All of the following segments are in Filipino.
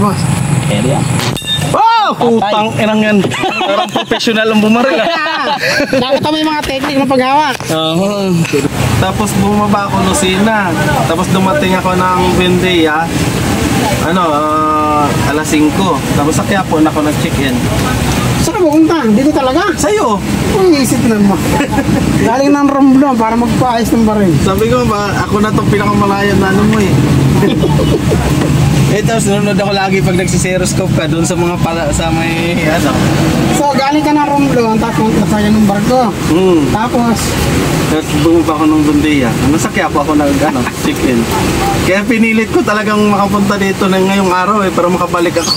boss. Area. Wow! Putang inang yan. Parang professional ang bumaril. Nakita mo yung mga technique ng paghawak. Tapos bumaba ako Lucena. Tapos dumating ako ng Buendia. Alas 5. Tapos sa Quiapo na ako nag-check-in. Saan ka pupunta? Dito talaga? Sa'yo! Ang isip lang mo. Galing ng Romblon para magpaayos ng baril. Sabi ko ba, ako na itong pinakamalayan na mo eh. Tapos nanonood ako lagi pag nagsiseroscope ka doon sa mga sa may So galing ka ng Romblon, tapos nasayan ng barko. Tapos bumaba ako ng Buendia. Sa Quiapo ako check-in. Kaya pinilit ko talagang makapunta dito na ngayong araw para makabalik ako.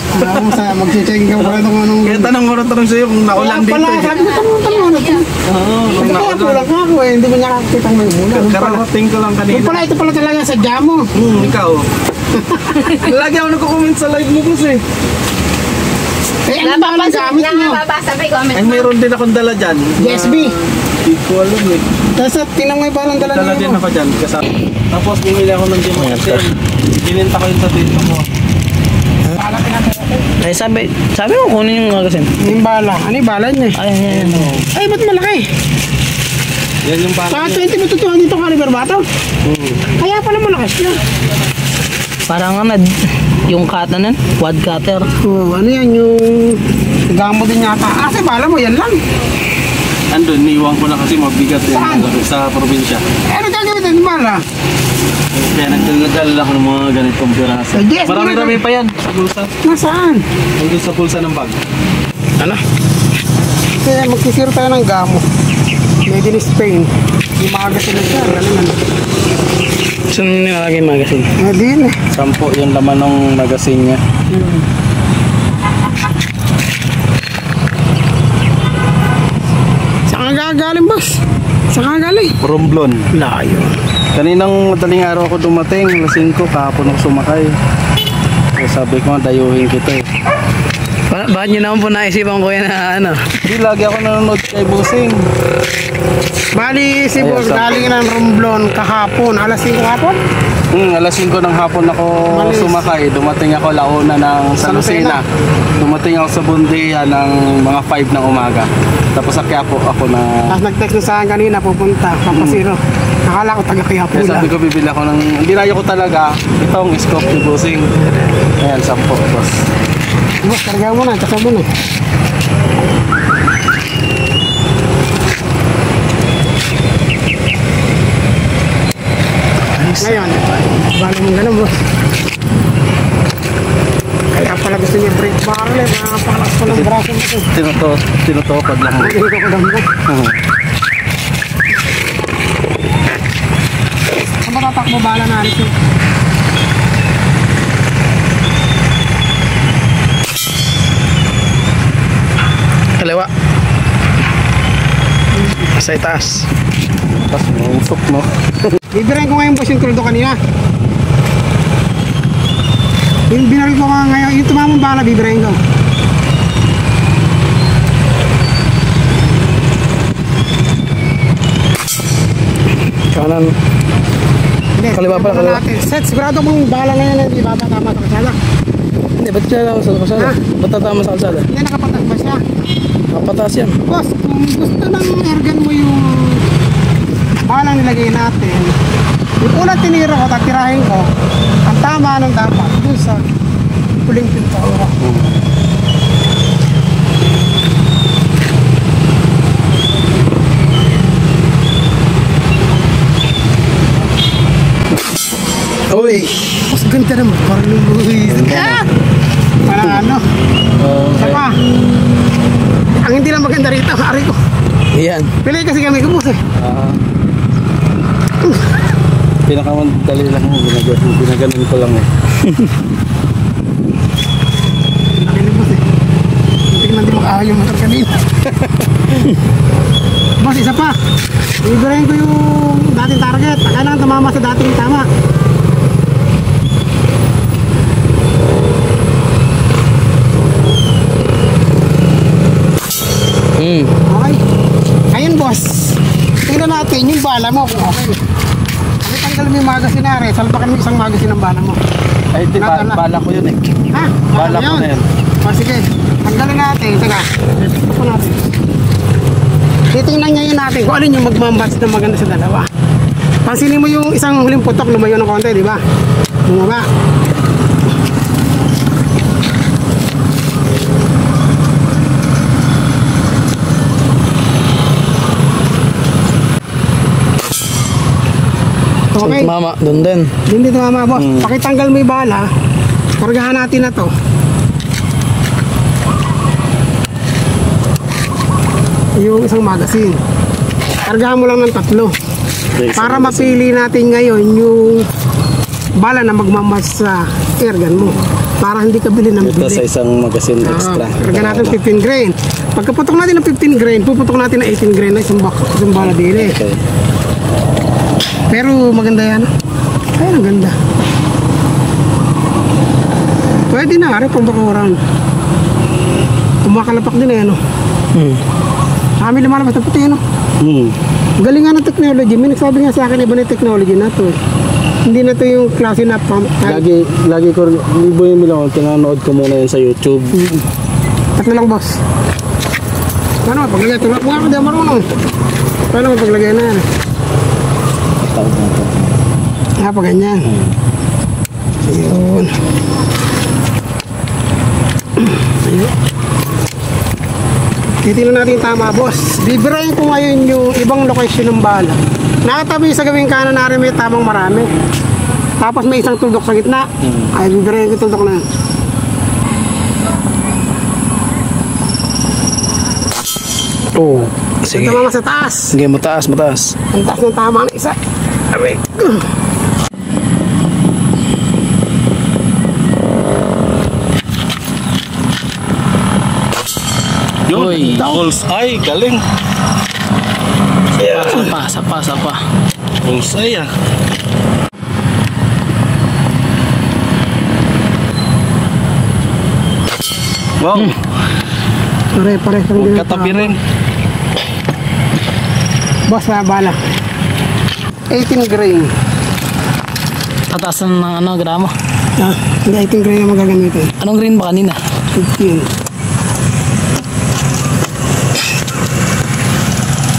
Mag-checking ka pa itong anong... Kaya tanong sa'yo kung naulan dito eh. Sabi ko, tanong. Kung naulan ka ako eh, hindi mo niya kakitang may ulan. Karating ko lang kanina. Ito pala talaga sa mo. Ikaw. Lagi ako nagko-comment sa live mo kasi. Ano ba ang gamit nyo? Ay, mayroon din akong dala dyan. USB. Hindi ko alam eh. Tapos tinang may parang dala Dala din ako dyan. Tapos bumili ako ng Dimatin. Gininta ko yun sa dito mo. Ay, sabi mo kunin yung magasin. Yung bala. Ano yung bala niya? Ay. Ay, ba't malaki? Yan yung bala. Sa 20 mo tutuhan dito caliber ba ito? Kaya pala malakas siya. Parang yung cutter nun, quad cutter. Ano yan yung gamo din yata. Kasi bala mo yan lang. Andun, niiwan ko na kasi mabigat yan sa probinsya. Ano gagawin yung bala? Kaya nagdala ako ng mga ganitong piraso. Yes, Marami-rami pa yan sa bulsa. Nasaan? Nandun sa bulsa ng bag. Ano? Kaya magsisiro tayo ng gamo. Made in Spain. Yung magasin na siya. Saan yung nilalagay yung magasin? Din. 10 yung laman ng magasin niya. Saan ka gagaling, boss? Saan ka galing? Romblon. Layo. Kaninang madaling araw ako dumating, alas 5, kahapon ako sumakay. Kaya sabi ko, dayuhin kita eh. Bakit nyo naman po naisipan ko yan na ano? Hindi, lagi ako nanonood kay Busing. Bali, si boss galing ng Romblon kahapon. Alas 5 kahapon? Alas 5 ng hapon ako sumakay. Dumating ako launa ng San Lucena. Dumating ako sa Buendia ng mga 5 ng umaga. Tapos sa Quiapo ako na... Tapos nag-text na sa akin kanina, pupunta, papasiro. Nakala ko taga-Quiapo Kaya lang. sabi ko, bibili ako ng... Dinayo ko talaga itong scope ni Busing. Ayan, 10 boss. Boss, karga mo na, tsaka mo na. Ngayon, bali mong ganun, boss. Kaya pala gusto niya break barrel eh, makapakas pa ng braso mo ito. Tinutopad lang. Hindi ko ko damo. Saan ba tatakbo bala na alis yun? Kaliwa. Sa itaas. Tapos usok, no? Bibirahin ko ngayon, boss, yung kruldo kanina. Yung binaril ko nga ngayon, yung tumamang bala, bibirahin ko. Kanan. Hindi, Kaliwa pala, kaliwa. Set, sigurado mong bala ngayon na hindi batatama sa kasala. Hindi, ba't siya tama sa kalsada? Ba't tatama sa kalsada? Hindi, nakapatas ba siya? Kapataas yan. Boss, kung gusto ng airgun mo yung balang nilagay natin, yung unang tinira ko, tatirahin ko, ang tama ng dapat, dun sa huling pintura. Uy! Mas ganda naman, parang luluhi. Parang ano? Okay. Saka, ang hindi lang maganda rito, ari ko. Yan. Pili kasi kami ko, boss eh. Pinakamadali lang mo, binaganon ko lang eh. Pili, boss eh. Hindi naman di makahal yung motor kanina. Boss, isa pa. Ibirahin ko yung dating target. Kailangan tumama sa dating tama. Okay. Ayun, boss. Tingnan natin yung bala mo kung okay. Tanggal mo yung magasin na rin. Salpakan mo isang magasin ng bala mo. Ay, di ba, bala ko yun eh. Ha? Bala ko na yun. O sige, tanggalin natin. Teka, ito po natin. Titingnan niya yun natin kung alin yung magmamatch na maganda sa dalawa. Pansinin mo yung isang huling putok, lumayo ng konti, di ba? Bumaba. Okay. Mama, doon din. Hindi tumama, boss. Pakitanggal mo yung bala. Kargahan natin na to. Yung isang magazine. Kargahan mo lang ng 3. Para mapili natin ngayon yung bala na magmamatch sa airgun mo. Para hindi ka bili ng Ito bili. sa isang magazine extra. Kargahan natin 15 grain. Pagkaputok natin ng 15 grain, puputok natin ng 18 grain na isang bala dili. Okay. Pero maganda yan. Ay, ang ganda. Pwede na, ari pang bakurang. Kumakalapak din eh, no? Kami lumalabas na puti, no? Galing nga ng technology. May nagsabi nga sa akin, iba na yung technology na to. Hindi na to yung klase na pump. Lagi ko, libo yung milang, tinanood ko muna yun sa YouTube. 3 lang, boss. Paano paglagay? Tulak mo nga ako, di ako marunong. Paano paglagay na yan? Pa ganyan. Ayun. Ayun. Titignan natin yung tama, boss. Bibirayin ko ngayon yung ibang location ng bala. Nakatabi sa gawing kanan na rin may tamang marami. Tapos may isang tuldok sa gitna. Ay, bibirayin ko yung tuldok na yun. Oh, sige. Ito mga sa taas. Sige, mataas, mataas. Ang taas ng tama ng isa. Aray. Yun, bullseye, galing. Sapa. Bullseye ah. Wow, Pare-pare kang din. katabi rin. Boss, bala. 18 grain. Tataas ng ano, gramo. Hindi 18 grain ang magagamitin. Anong green ba kanina? 15.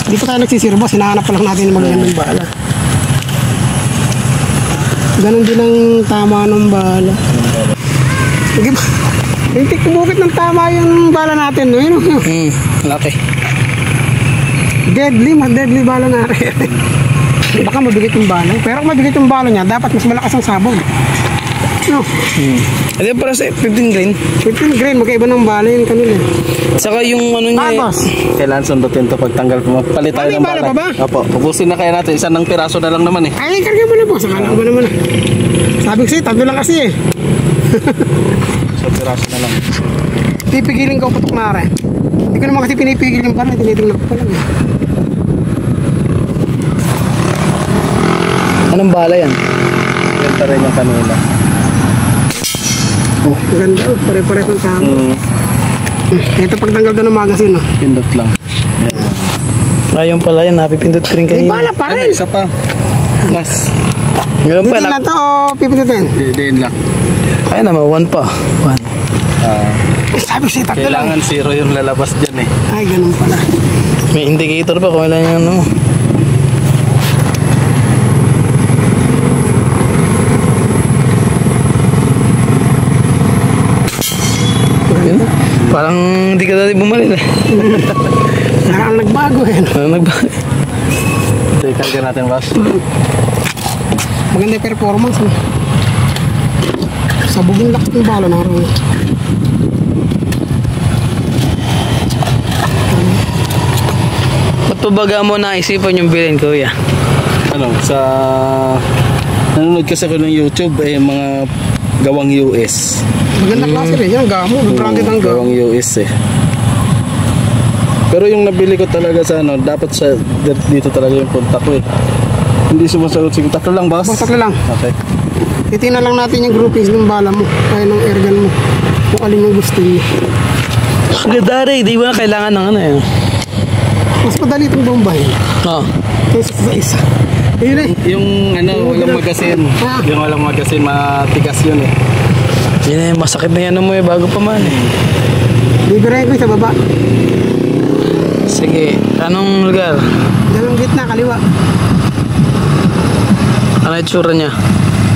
Dito tayo nagsisiro, boss. Hinahanap pa lang natin yung magagandang bala. Ganon din ang tama ng bala. Sige ba? Hindi kumukit ng tama yung bala natin. No? Yun. Laki. Deadly, mas deadly bala natin. Baka mabigat yung bala. Pero kung mabigat yung bala niya, dapat mas malakas ang sabog. No? Hindi para sa 15 grain. 15 grain, magkaiba ng bala yun kanila. Saka yung ano niya. Boss. Kailangan sundutin to pagtanggal ko. Palit tayo May ng bala bala. pa ba? Opo, pupusin na kaya natin. Isa ng piraso na lang naman eh. Ay, karga mo na po. Sakala ko ba naman. Sabi ko sa'yo, 3 lang kasi eh. Sa piraso na lang. Pipigilin ko putok na rin. Hindi ko naman kasi pinipigil yung bala. Tinitingnan ko pa lang eh. Anong bala yan? Ganda rin yung kanila. Oh, maganda. Oh, pare-pare kong tama. Ito pagtanggal doon ng magazine. Oh. Pindot lang. Ayun pala yan, napipindot ko rin May kanina. bala pa Ano, rin. isa pa. Mas. Ngayon Hindi pala. lang to o pipindutin. Diin lang. Ay naman, 1 pa. 1. Sabi ko sa'yo, 3 lang. Kailangan zero yung lalabas dyan eh. Ay, ganun pala. May indicator pa kung ilan yung ano. Yun. Parang hindi ka dati bumalik eh. Parang nagbago eh. No? Ano nagbago? Ito, ikarga natin, boss. Maganda yung performance. No? Sabog yung lakas ng bala na rin. Ba't pa baga mo naisipan yung bilhin, kuya? Ano, sa... Nanonood kasi ako ng YouTube eh, mga gawang US. Maganda klase rin. Yan ang gamo. Branded ang gamo. Gawang US eh. Pero yung nabili ko talaga sa ano, dapat sa dito talaga yung punta ko eh. Hindi sumasagot. Sige, 3 lang, boss. Boss, 3 lang. Okay. Titingnan lang natin yung groupings ng bala mo. Kaya ng airgun mo. Kung alin yung gusto niyo. Ang ganda rin, di ba kailangan ng ano eh? Mas madali itong bombahin. Oo. Kaysa sa isa. Yun eh. Yung walang magasin. Ah. Yung walang magasin, matigas yun eh. Yan na yung masakit na yan mo eh, bago pa man eh. Bibirahin ko sa baba. Sige, anong lugar? Diyan ang gitna, kaliwa. Ano yung tsura niya?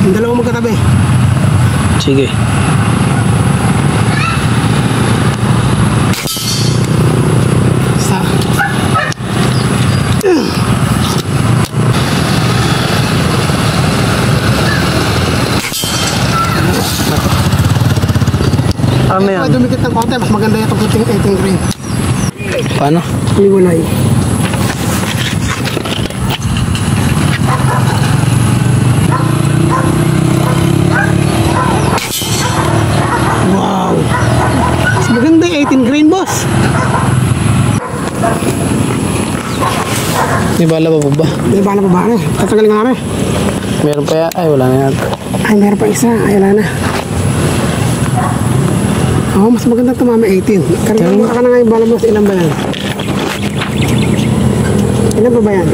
Yung dalawang magkatabi. Sige. Sa. Ano yan? Kung dumikit ng konti, mas maganda yung puting 18 grain. Paano? Liwalay. Wow! Mas maganda yung 18 grain, boss. May bala pa po ba? May bala pa ba? Tatagalin nga kami. Meron pa yan? Ay, wala na yan. Ay, meron pa isa. Ay, wala na. Oo, mas maganda ito, mami, 18. Karga mo ka na nga yung bala mo. Ilan ba yan? Ilan pa ba yan?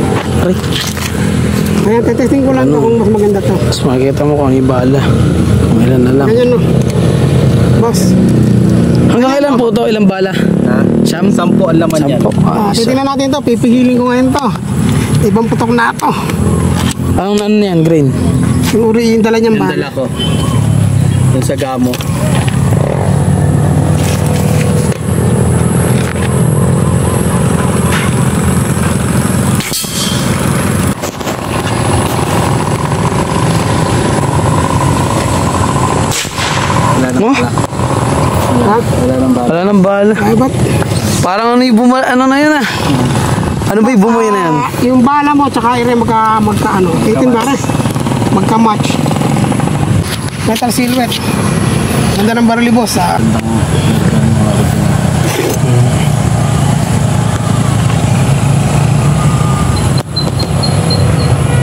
Aray, Ayan, tetesting ko lang to kung mas maganda to. mas makikita mo kung yung bala. Kung ilan na lang. Ganyan, no? Boss, Hanggang ilan po to? Ilang bala? Ha? Siyam? 10 ang laman yan. Sampo. Isa. titignan natin to. Pipihilin ko ngayon to. Ibang putok na to. Anong ano yan? Green? Yung uri yung dala niyang Yung bala. dala ko. Yung sa gamo. Wala nang Oh? bala. Ha? Wala nang bala. Wala nang bala. Ay, ba't? Parang ano yung ano na yan ah? Ano ba yung bumuhay na yan? Yung bala mo, tsaka ire magka ano. 18 ba rin? Magka-match. Metal silhouette. Ganda ng barili, boss, ha?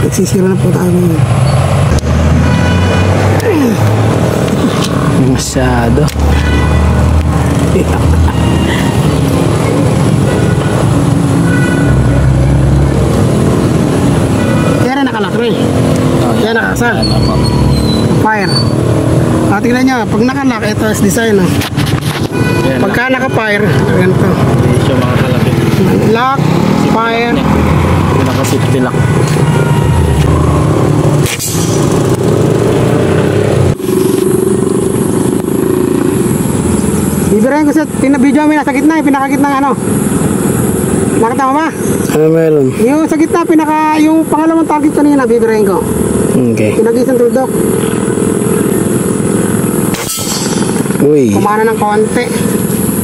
Nagsisira na po tayo ngayon. Masyado. Kaya rin nakalak rin. Kaya nakasal. Fire. Tingnan nyo, pag nakalak, ito is design. Yan. Pagka naka-fire, ganito. Hindi siya makakalapit. Lock, fire. Yung naka-safety lock. Bibirahin ko sa video mo nasa gitna, yung pinakagitna ng ano. Nakita mo ba? Ano meron? Yung sa gitna, yung pangalawang target kanina, bibirahin ko. Okay. Pinagisang tuldok, Uy. kumana ng konti.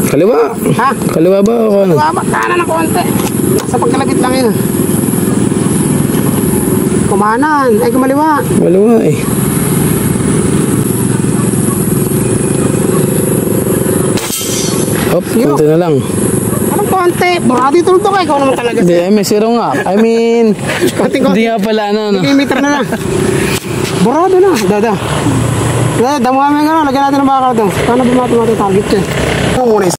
Kaliwa. Ha? Kaliwa ba o ano? Kumama, kanan ng konti. Sa pagkalagit lang yun. Kumanan, ay kumaliwa. Kaliwa eh. Hop, Yo. konti na lang. Anong konti? Burado yung tuldok eh, ikaw naman talaga. Hindi, ay may zero nga. I mean, Konting-konti. hindi nga pala ano. Millimeter na lang. Burado na, dada. Dada, damo kami nga, lagyan natin ng bakal doon. Paano bumato target yan? Ito muna